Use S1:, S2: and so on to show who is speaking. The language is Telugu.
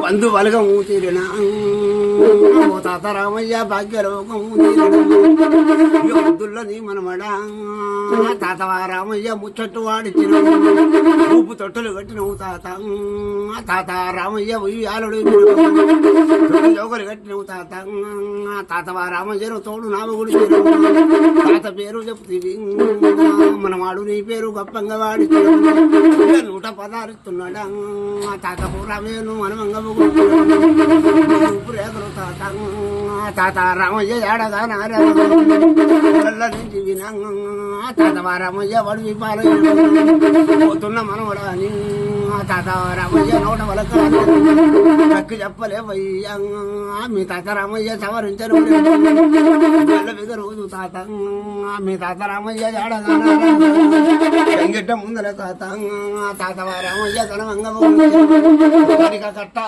S1: బంధు బలగము తీరిన తాత రామయ్య భాగ్యలోకము తీరిన నీ మనమడా తాత రామయ్య ముచ్చట్టు వాడిచిన ఊపు తొట్టలు కట్టినవు తాత తాత రామయ్య ఉయ్యాలుడు జోగలు కట్టినవు తాత తాత రామయ్యను తోడు నామగుడి తాత పేరు చెప్తీవి మనవాడు నీ పేరు గొప్పంగా వాడి 116 ఇస్తున్నాడా తాత పూరామేను మనమంగము రేఖలు తాత తాత రామయ్య ఏడగా నారాయణ నుంచి వినా తాత రామయ్య వడివి పాలవుతున్న మనవడా అని తాత రామయ్య నోట వలక చక్కి చెప్పలేవయ్యా మీ తాత రామయ్య సవరించరు రోజు తాత మీ తాత రామయ్య ఏడగా ముందర తాత తాత రామయ్య తన మంగ కట్టాలి